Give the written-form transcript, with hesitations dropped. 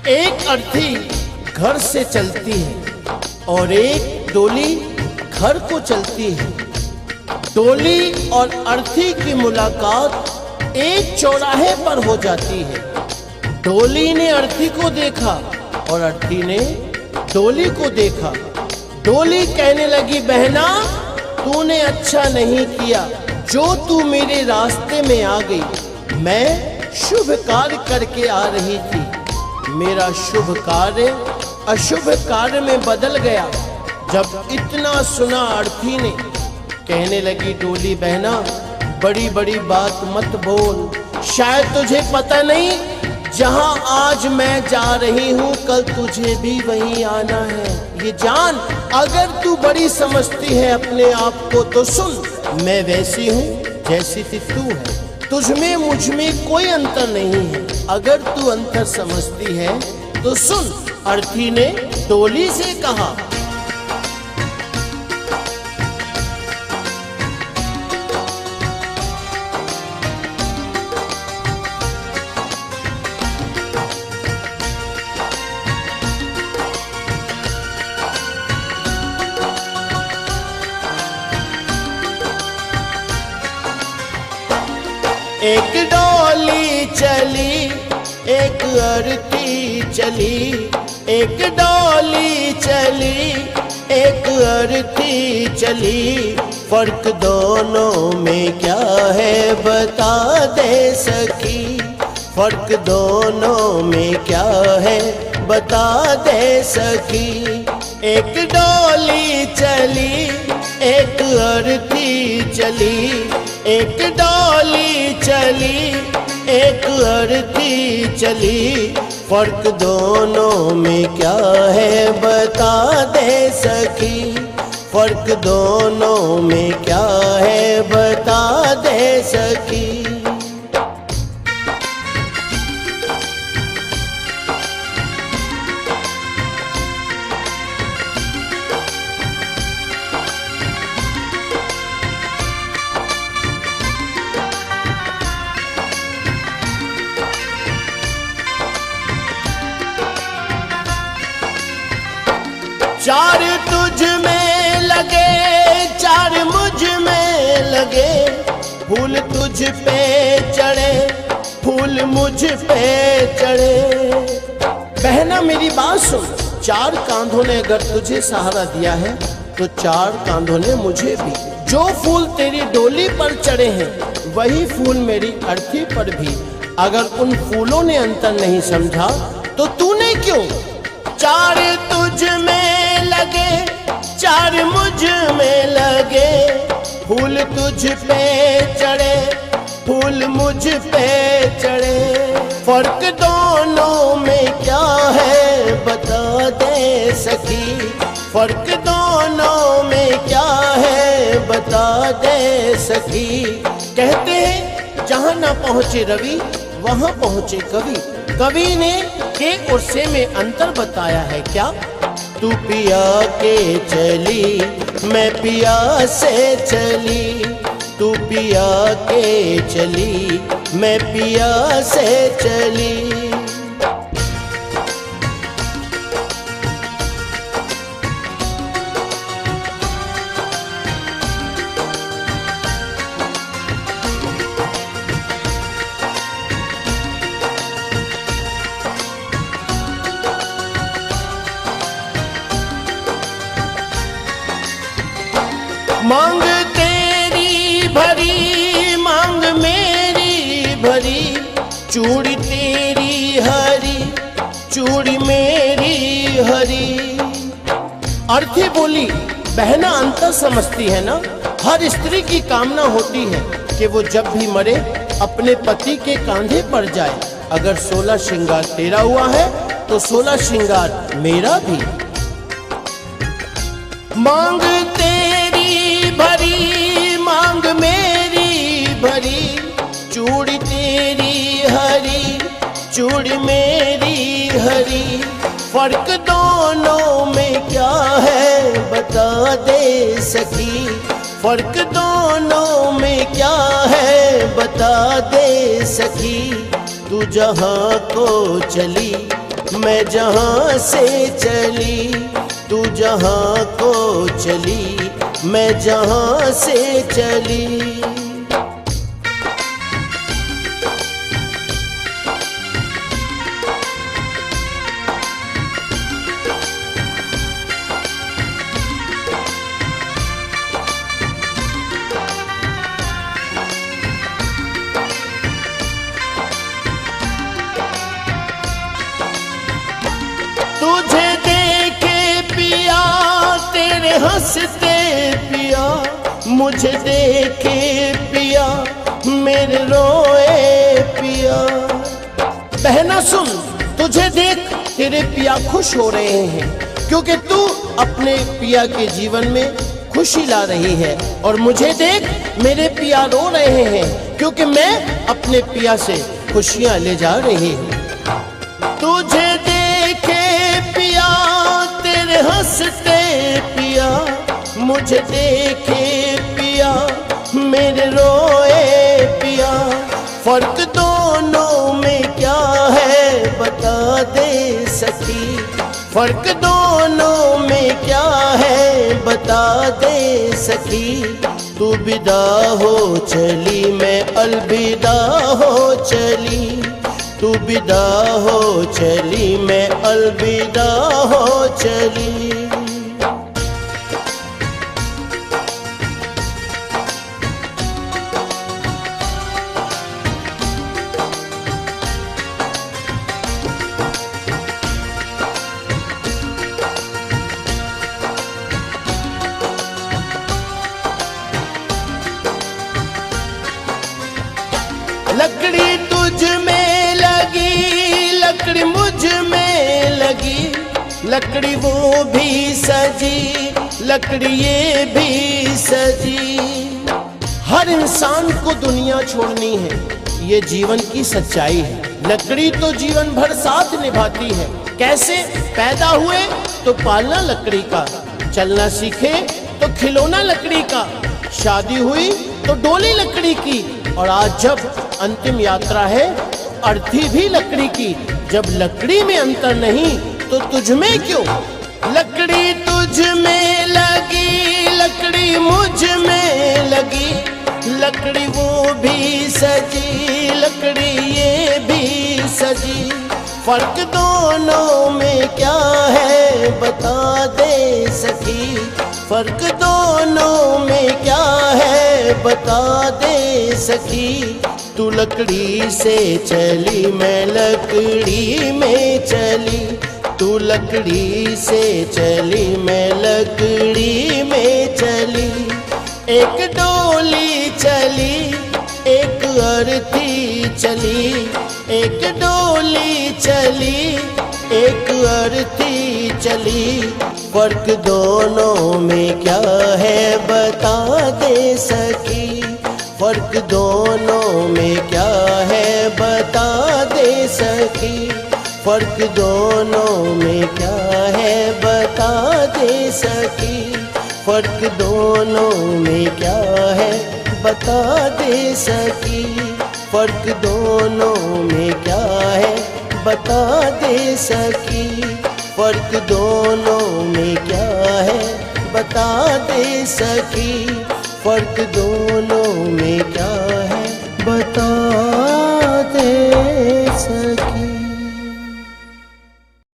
एक अर्थी घर से चलती है और एक डोली घर को चलती है। डोली और अर्थी की मुलाकात एक चौराहे पर हो जाती है। डोली ने अर्थी को देखा और अर्थी ने डोली को देखा। डोली कहने लगी, बहना तूने अच्छा नहीं किया जो तू मेरे रास्ते में आ गई। मैं शुभ कार्य करके आ रही थी, मेरा शुभ कार्य अशुभ कार्य में बदल गया। जब इतना सुना अर्थी ने कहने लगी, डोली बहना बड़ी बड़ी बात मत बोल, शायद तुझे पता नहीं जहां आज मैं जा रही हूं कल तुझे भी वहीं आना है। ये जान, अगर तू बड़ी समझती है अपने आप को तो सुन, मैं वैसी हूँ जैसी तू है, तुझमें मुझमें कोई अंतर नहीं है। अगर तू अंतर समझती है तो सुन। अर्थी ने डोली से कहा, एक डोली चली एक अर्थी चली, एक डोली चली एक अर्थी चली। फर्क दोनों में क्या है बता दे सखी, फर्क दोनों में क्या है बता दे सखी। एक डोली चली एक अर्थी चली, एक डोली चली एक अर्थी चली। फर्क दोनों में क्या है बता दे सखी, फर्क दोनों में क्या है बता दे सखी। चार तुझ में लगे चार मुझ में लगे, फूल तुझ पे चढ़े फूल मुझ पे चढ़े। बहना मेरी बात सुन, चार कांधों ने अगर तुझे सहारा दिया है तो चार कांधों ने मुझे भी। जो फूल तेरी डोली पर चढ़े हैं वही फूल मेरी अर्थी पर भी। अगर उन फूलों ने अंतर नहीं समझा तो तूने क्यों। चार तुझ में लगे चार मुझ में लगे, फूल तुझ पे चढ़े फूल मुझ पे चढ़े। फर्क दोनों में क्या है बता दे सखी, फर्क दोनों में क्या है बता दे सखी। कहते हैं जहां ना पहुंचे रवि वहां पहुंचे कवि। कवि ने के और से में अंतर बताया है क्या। तू पिया के चली मैं पिया से चली, तू पिया के चली मैं पिया से चली। मांग तेरी भरी मांग मेरी भरी, चूड़ी तेरी हरी चूड़ी मेरी हरी। अर्थी बोली, बहना अंतर समझती है ना। हर स्त्री की कामना होती है कि वो जब भी मरे अपने पति के कांधे पर जाए। अगर 16 श्रृंगार तेरा हुआ है तो 16 श्रृंगार मेरा भी। मांग तेरी भरी मांग मेरी भरी, चूड़ी तेरी हरी चूड़ी मेरी हरी। फर्क दोनों में क्या है बता दे सखी, फर्क दोनों में क्या है बता दे सखी। तू जहाँ को चली मैं जहाँ से चली, तू जहाँ को चली, मैं जहाँ से चली। तुझे देखे पिया तेरे हंसते पिया, मुझे देखे पिया मेरे रोए पिया। बहना सुन, तुझे देख तेरे पिया खुश हो रहे हैं, क्योंकि तू अपने पिया के जीवन में खुशी ला रही है। और मुझे देख मेरे पिया रो रहे हैं, क्योंकि मैं अपने पिया से खुशियां ले जा रही हूँ। तुझे देखे पिया तेरे हंसते पिया, मुझे देखे पिया मेरे रोए पिया। फर्क दोनों में क्या है बता दे सखी, फर्क दोनों में क्या है बता दे सखी। तू विदा हो चली, मैं अलविदा हो चली, तू विदा हो चली, मैं अलविदा हो चली। लकड़ी तुझ में लगी, लकड़ी मुझ में लगी, लकड़ी वो भी सजी, लकड़ी ये भी सजी। हर इंसान को दुनिया छोड़नी है, ये जीवन की सच्चाई है। लकड़ी तो जीवन भर साथ निभाती है। कैसे? पैदा हुए तो पालना लकड़ी का, चलना सीखे तो खिलौना लकड़ी का, शादी हुई तो डोली लकड़ी की, और आज जब अंतिम यात्रा है अर्थी भी लकड़ी की। जब लकड़ी में अंतर नहीं तो तुझ में क्यों? लकड़ी तुझ में लगी, लकड़ी मुझ में लगी, लकड़ी वो भी सजी, लकड़ी ये भी सजी। फर्क दोनों में क्या है बता दे सखी, फर्क दोनों में क्या है बता दे सखी। तू लकड़ी से चली, मैं लकड़ी में चली, तू लकड़ी से चली, मैं लकड़ी में चली। एक डोली चली, एक अर्थी चली, एक डोली चली, एक अर्थी चली। फर्क दोनों में क्या है बता दे सकी, फर्क दोनों में क्या है बता दे सकी, फर्क दोनों में क्या है बता दे सकी, फर्क दोनों में क्या है बता दे सकी, फर्क दोनों में क्या है बता दे सकी, फर्क दोनों में क्या है बता दे सकी, फर्क दोनों